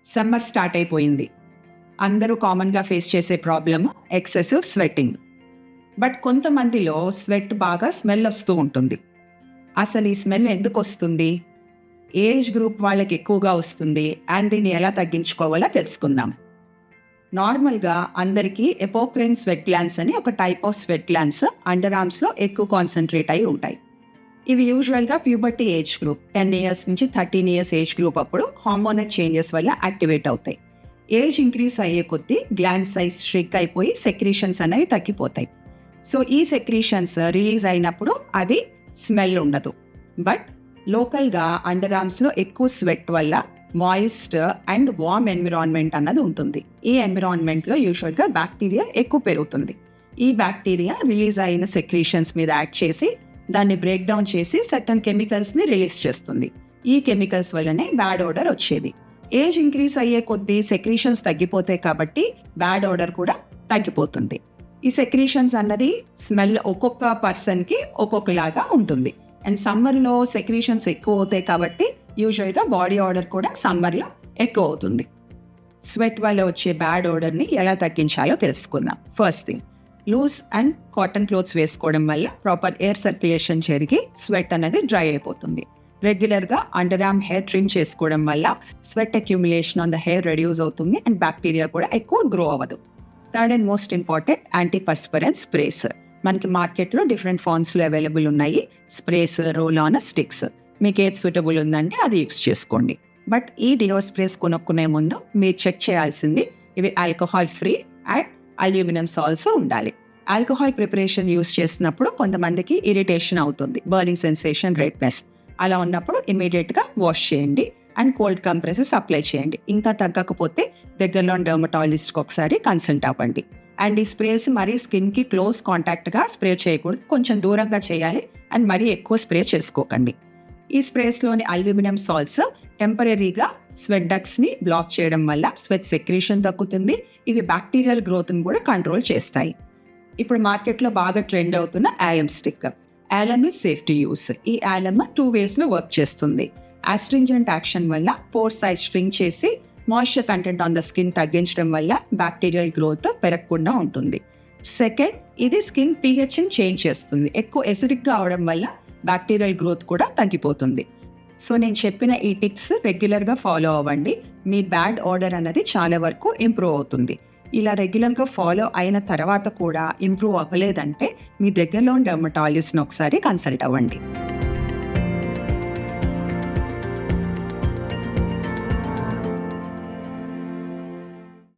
Summer start అయిపోయింది. అందరూ కామన్‌గా ఫేస్ చేసే ప్రాబ్లమ్ ఎక్సెసివ్ స్వెట్టింగ్. బట్ కొంతమందిలో స్వెట్ బాగా స్మెల్ వస్తూ ఉంటుంది. అసలు ఈ స్మెల్ ఎందుకొస్తుంది? ఏజ్ గ్రూప్ వాళ్ళకి ఎక్కువగా వస్తుంది అండ్ దీన్ని ఎలా తగ్గించుకోవాలో తెలుసుకుందాం. నార్మల్‌గా అందరికీ ఎపోక్రైన్ స్వెట్ గ్లాండ్స్ అని ఒక type of sweat glands under ఆర్మ్స్‌లో ఎక్కువ కాన్సంట్రేట్ అయి ఉంటాయి. ఇవి యూజువల్‌గా ప్యూబర్టీ ఏజ్ గ్రూప్ 10 ఇయర్స్ నుంచి 13 ఇయర్స్ ఏజ్ గ్రూప్ అప్పుడు హార్మోనల్ చేంజెస్ వల్ల యాక్టివేట్ అవుతాయి. ఏజ్ ఇంక్రీజ్ అయ్యే కొద్దీ గ్లాండ్ సైజ్ ష్రింక్ అయిపోయి సెక్రీషన్స్ అనేవి తగ్గిపోతాయి. సో ఈ సెక్రీషన్స్ రిలీజ్ అయినప్పుడు అది స్మెల్ ఉండదు. బట్ లోకల్గా అండర్ ఆర్మ్స్లో ఎక్కువ స్వెట్ వల్ల మాయిస్ట్ అండ్ వార్మ్ ఎన్విరాన్మెంట్ అన్నది ఉంటుంది. ఈ ఎన్విరాన్మెంట్లో యూజువల్గా బ్యాక్టీరియా ఎక్కువ పెరుగుతుంది. ఈ బ్యాక్టీరియా రిలీజ్ అయిన సెక్రీషన్స్ మీద యాక్ట్ చేసి దాన్ని బ్రేక్ డౌన్ చేసి సర్టన్ కెమికల్స్ని రిలీజ్ చేస్తుంది. ఈ కెమికల్స్ వల్లనే బ్యాడ్ ఓడర్ వచ్చేది. ఏజ్ ఇంక్రీజ్ అయ్యే కొద్దీ సెక్రీషన్స్ తగ్గిపోతాయి కాబట్టి బ్యాడ్ ఓడర్ కూడా తగ్గిపోతుంది. ఈ సెక్రీషన్స్ అన్నది స్మెల్ ఒక్కొక్క పర్సన్కి ఒక్కొక్కలాగా ఉంటుంది. అండ్ సమ్మర్లో సెక్రీషన్స్ ఎక్కువ అవుతాయి కాబట్టి యూజువల్గా బాడీ ఓడర్ కూడా సమ్మర్లో ఎక్కువ అవుతుంది. స్వెట్ వల్ల వచ్చే బ్యాడ్ ఓడర్ని ఎలా తగ్గించాలో తెలుసుకుందాం. First thing, loose and cotton clothes వేసుకోవడం వల్ల ప్రాపర్ ఎయిర్ సర్క్యులేషన్ జరిగి స్వెట్ అనేది డ్రై అయిపోతుంది. రెగ్యులర్గా అండర్ ఆర్మ్ హెయిర్ ట్రిమ్ చేసుకోవడం వల్ల sweat accumulation on the hair reduce అవుతుంది అండ్ బ్యాక్టీరియా కూడా ఎక్కువ గ్రో అవ్వదు. Third and most important, antiperspirant sprays. మనకి మార్కెట్లో డిఫరెంట్ ఫార్మ్స్లో అవైలబుల్ ఉన్నాయి. Sprays, roll on, sticks. మీకు ఏది సూటబుల్ ఉందంటే అది యూస్ చేసుకోండి. బట్ ఈ డియో స్ప్రేస్ కొనుక్కునే ముందు మీరు చెక్ చేయాల్సింది ఇవి alcohol free and aluminium salts ఉండాలి. ఆల్కహాల్ ప్రిపరేషన్ యూస్ చేసినప్పుడు కొంతమందికి ఇరిటేషన్ అవుతుంది, బర్నింగ్ సెన్సేషన్, రెడ్నెస్. అలా ఉన్నప్పుడు ఇమీడియట్గా వాష్ చేయండి అండ్ కోల్డ్ కంప్రెసెస్ అప్లై చేయండి. ఇంకా తగ్గకపోతే దగ్గరలో డర్మటాలజిస్ట్కి ఒకసారి కన్సల్ట్ అవ్వండి. అండ్ ఈ స్ప్రేస్ మరీ స్కిన్కి క్లోజ్ కాంటాక్ట్గా స్ప్రే చేయకూడదు, కొంచెం దూరంగా చేయాలి అండ్ మరీ ఎక్కువ స్ప్రే చేసుకోకండి. ఈ స్ప్రేస్లోని అల్యూమినియం సాల్ట్స్ టెంపరీగా స్వెట్ డక్ట్స్ని బ్లాక్ చేయడం వల్ల స్వెట్ సెక్రీషన్ తగ్గుతుంది. ఇవి బ్యాక్టీరియల్ గ్రోత్ని కూడా కంట్రోల్ చేస్తాయి. ఇప్పుడు మార్కెట్లో బాగా ట్రెండ్ అవుతున్న alum stick. Alum is safe to use. ఈ ఆలమ్ 2 వేస్లో వర్క్ చేస్తుంది. ఆస్ట్రింజెంట్ యాక్షన్ వల్ల పోర్ సైజ్ స్ట్రింగ్ చేసి moisture content on the skin తగ్గించడం వల్ల బ్యాక్టీరియల్ గ్రోత్ పెరగకుండా ఉంటుంది. సెకండ్, ఇది స్కిన్ pHని చేంజ్ చేస్తుంది. ఎక్కువ ఎసిడిక్గా అవడం వల్ల బ్యాక్టీరియల్ గ్రోత్ కూడా తగ్గిపోతుంది. సో నేను చెప్పిన ఈ టిప్స్ రెగ్యులర్గా ఫాలో అవ్వండి. మీ బ్యాడ్ ఓడర్ అనేది చాలా వరకు ఇంప్రూవ్ అవుతుంది. ఇలా రెగ్యులర్గా ఫాలో అయిన తర్వాత కూడా ఇంప్రూవ్ అవ్వలేదంటే మీ దగ్గరలో డర్మటాలజిస్ట్ని ఒకసారి కన్సల్ట్ అవ్వండి.